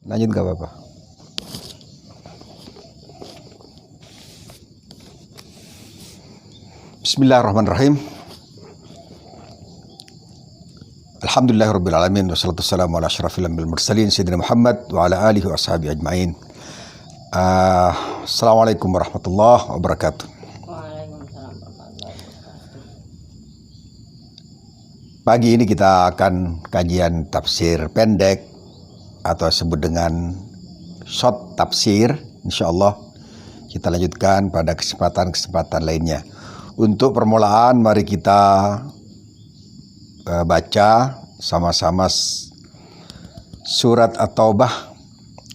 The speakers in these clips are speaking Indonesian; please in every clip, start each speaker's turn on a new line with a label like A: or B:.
A: Lanjut gak apa-apa. Bismillahirrahmanirrahim. Alhamdulillahirrabbilalamin. Wassalatu wassalamu ala asyrafil anbiya'i wal mursalin Sayyidina Muhammad wa ala alihi wa ashabihi ajma'in. Assalamualaikum warahmatullahi wabarakatuh.
B: Waalaikumsalam warahmatullahi wabarakatuh.
A: Pagi ini kita akan kajian tafsir pendek atau sebut dengan short tafsir. InsyaAllah kita lanjutkan pada kesempatan-kesempatan lainnya. Untuk permulaan mari kita baca sama-sama surat At-Taubah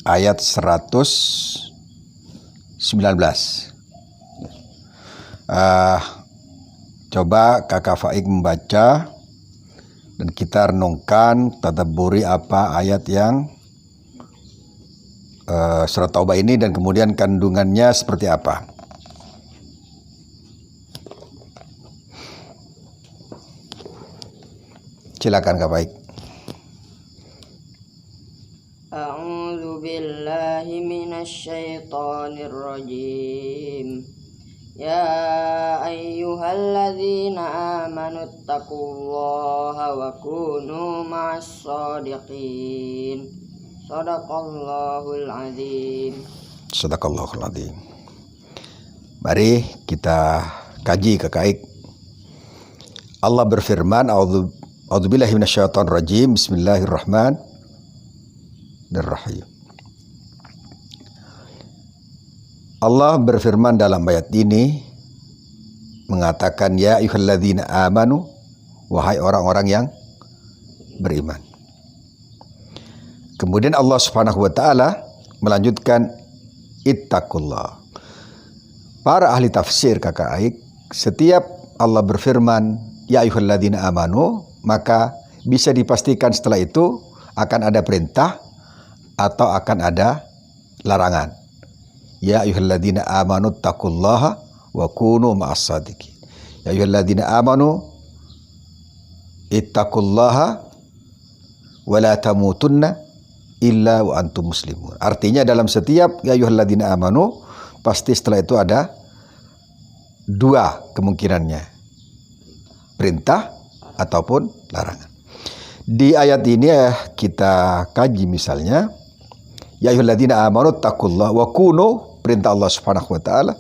A: ayat 119. Coba Kakak Faik membaca dan kita renungkan, tadabburi apa ayat yang surat Taubah ini dan kemudian kandungannya seperti apa. Silakan Kak Faik.
B: A'udzu billahi minasy syaithanir rajim. Ya ayyuhalladzina amanu taqullaha wa kunu ma'as shadiqin. Shadaqallahul azim.
A: Shadaqallahul azim. Mari kita kaji Kak Faik. Allah berfirman, A'udzubillahi minasyaitonir rajim. Bismillahirrahmanirrahim. Allah berfirman dalam ayat ini mengatakan, ya ayyuhalladzina amanu, wahai orang-orang yang beriman. Kemudian Allah Subhanahu wa taala melanjutkan, ittaqullah. Para ahli tafsir Kakak Aik, setiap Allah berfirman ya ayyuhalladzina amanu, maka bisa dipastikan setelah itu akan ada perintah atau akan ada larangan. Ya ayyuhalladzina amanu taqullaha wa kunu ma'as shadiqin. Ya ayyuhalladzina amanu ittaqullaha wa la tamutunna illa wa antum muslimun. Artinya dalam setiap ya ayyuhalladzina amanu pasti setelah itu ada dua kemungkinannya, perintah ataupun larangan. Di ayat ini kita kaji misalnya, ya ayyuhalladzina amanu taqullaha wa kunu, perintah Allah Subhanahu wa taala,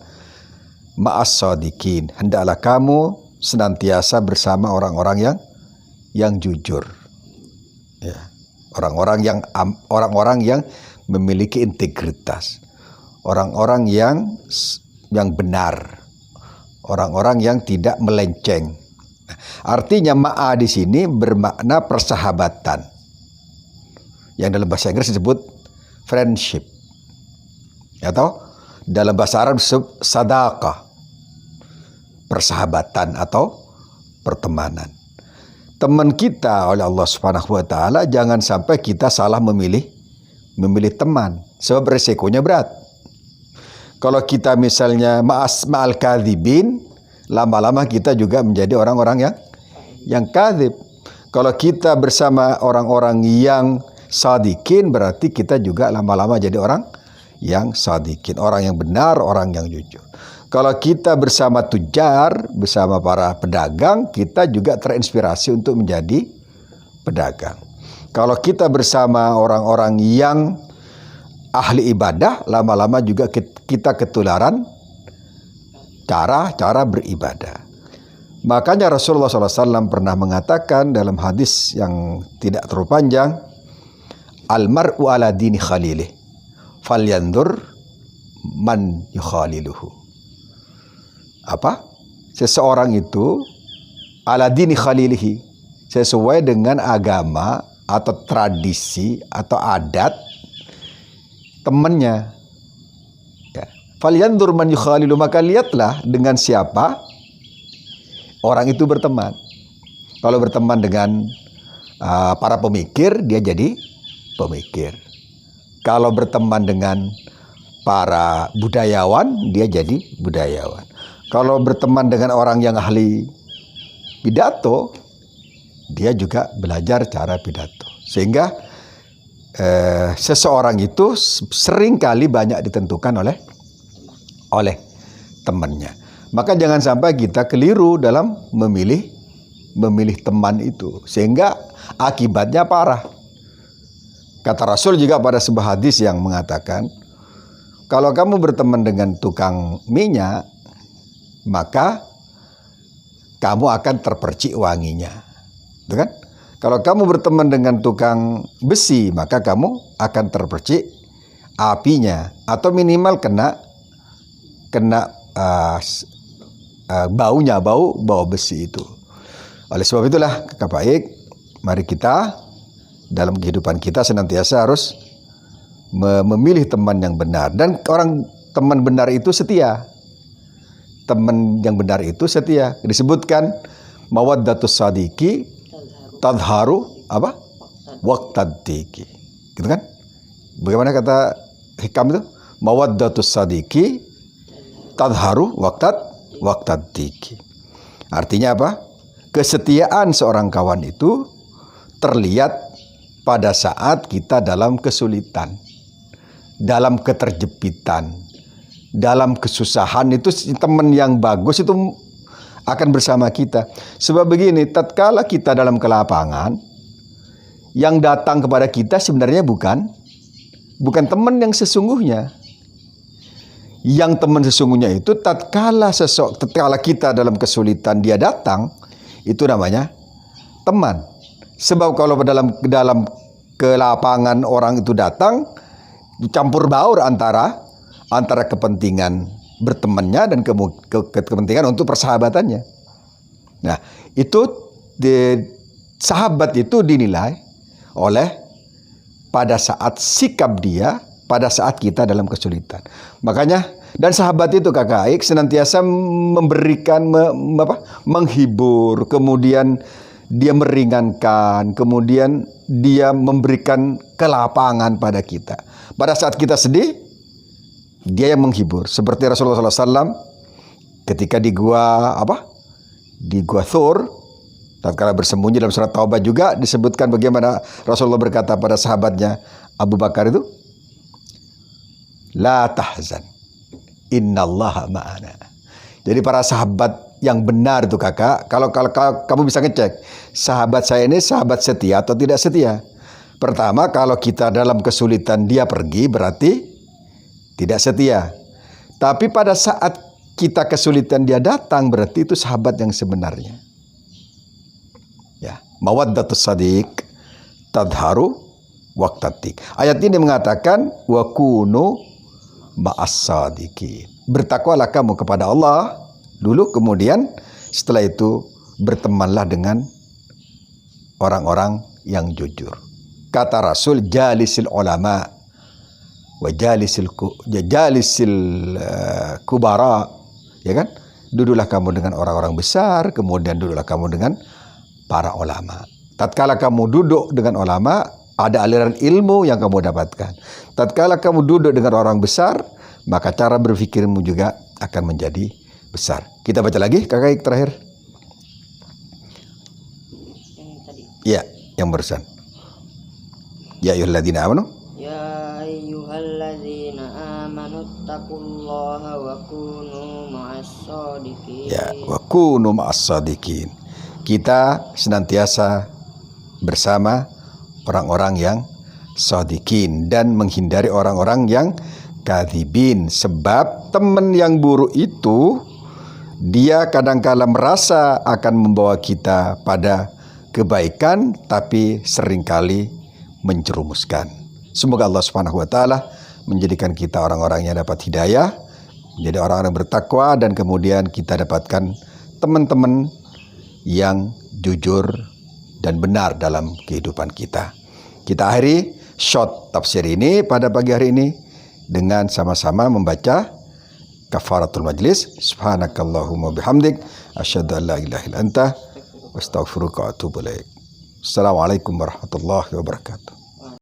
A: ma'as shadiqin, hendaklah kamu senantiasa bersama orang-orang yang jujur. Ya, orang-orang yang memiliki integritas, orang-orang yang benar, orang-orang yang tidak melenceng. Artinya ma'a di sini bermakna persahabatan, yang dalam bahasa Inggris disebut friendship, atau dalam bahasa Arab disebut sadaqah, persahabatan atau pertemanan. Teman kita oleh Allah Subhanahu wa taala, jangan sampai kita salah memilih teman, sebab resikonya berat. Kalau kita misalnya ma'al kadzibin, lama-lama kita juga menjadi orang-orang yang kadzib. Kalau kita bersama orang-orang yang shadiqin, berarti kita juga lama-lama jadi orang yang shadiqin, orang yang benar, orang yang jujur. Kalau kita bersama tujar, bersama para pedagang, kita juga terinspirasi untuk menjadi pedagang. Kalau kita bersama orang-orang yang ahli ibadah, lama-lama juga kita ketularan cara beribadah. Makanya Rasulullah SAW pernah mengatakan dalam hadis yang tidak terlalu panjang, al-mar'u ala dini khalilih, falyandur man yukhaliluhu. Apa? Seseorang itu ala dini khalilihi, sesuai dengan agama atau tradisi atau adat temannya. Ya. Falyandur man yukhalilu, maka lihatlah dengan siapa orang itu berteman. Kalau berteman dengan para pemikir, dia jadi pemikir. Kalau berteman dengan para budayawan, dia jadi budayawan. Kalau berteman dengan orang yang ahli pidato, dia juga belajar cara pidato. Sehingga seseorang itu seringkali banyak ditentukan oleh temannya. Maka jangan sampai kita keliru dalam memilih teman itu, sehingga akibatnya parah. Kata Rasul juga pada sebuah hadis yang mengatakan, kalau kamu berteman dengan tukang minyak, maka kamu akan terpercik wanginya. Gitu kan? Kalau kamu berteman dengan tukang besi, maka kamu akan terpercik apinya, atau minimal kena baunya, bau besi itu. Oleh sebab itulah, kakak baik, mari kita dalam kehidupan kita senantiasa harus memilih teman yang benar. Dan teman benar itu setia. Teman yang benar itu setia. Disebutkan mawaddatus sadiqi tadharu apa? Waqtaddiqi. Gitu kan? Bagaimana kata hikam itu? Mawaddatus sadiqi tadharu waqtaddiqi. Artinya apa? Kesetiaan seorang kawan itu terlihat pada saat kita dalam kesulitan, dalam keterjepitan, dalam kesusahan. Itu teman yang bagus itu akan bersama kita. Sebab begini, tatkala kita dalam kelapangan, yang datang kepada kita sebenarnya bukan teman yang sesungguhnya. Yang teman sesungguhnya itu tatkala kita dalam kesulitan dia datang, itu namanya teman. Sebab kalau dalam kelapangan orang itu datang, campur baur antara kepentingan bertemannya dan kepentingan untuk persahabatannya. Nah, itu sahabat itu dinilai oleh pada saat sikap dia, pada saat kita dalam kesulitan. Makanya, dan sahabat itu kakak Aik senantiasa memberikan, menghibur, kemudian dia meringankan, kemudian dia memberikan kelapangan pada kita. Pada saat kita sedih, dia yang menghibur. Seperti Rasulullah SAW ketika di gua Thur, tatkala bersembunyi, dalam surat Taubah juga disebutkan bagaimana Rasulullah berkata pada sahabatnya Abu Bakar itu, la tahzan, innallaha ma'ana. Jadi para sahabat yang benar itu kakak, kalau kamu bisa ngecek, sahabat saya ini sahabat setia atau tidak setia. Pertama, kalau kita dalam kesulitan dia pergi, berarti tidak setia. Tapi pada saat kita kesulitan dia datang, berarti itu sahabat yang sebenarnya. Ya, mawaddatus sadiq tadharu waqtaddiq. Ayat ini mengatakan wa kunu ma'as sadiqin. Bertakwalah kamu kepada Allah dulu, kemudian setelah itu bertemanlah dengan orang-orang yang jujur. Kata Rasul, jalisil ulama wa jalisil kubara, ya kan? Duduklah kamu dengan orang-orang besar, kemudian duduklah kamu dengan para ulama. Tatkala kamu duduk dengan ulama, ada aliran ilmu yang kamu dapatkan. Tatkala kamu duduk dengan orang besar, maka cara berpikirmu juga akan menjadi besar. Kita baca lagi kakak terakhir.
B: Yang tadi.
A: Ya, yang barusan. Ya ayyuhalladzina amanu.
B: Ya ayyuhalladzina amanu taqullaha wa kunu ma'as shadiqin.
A: Ya, wa kunu ma'as shadiqin. Kita senantiasa bersama orang-orang yang shadiqin dan menghindari orang-orang yang kadzibin. Sebab teman yang buruk itu dia kadangkala merasa akan membawa kita pada kebaikan, tapi seringkali menjerumuskan. Semoga Allah Subhanahu wa taala menjadikan kita orang-orang yang dapat hidayah, menjadi orang-orang bertakwa, dan kemudian kita dapatkan teman-teman yang jujur dan benar dalam kehidupan kita. Kita akhiri short tafsir ini pada pagi hari ini dengan sama-sama membaca kafaratul majlis. Subhanakallahumma bihamdik asyhadu an la ilaha illa anta astaghfiruka wa atubu ilaik. Assalamualaikum warahmatullahi wabarakatuh.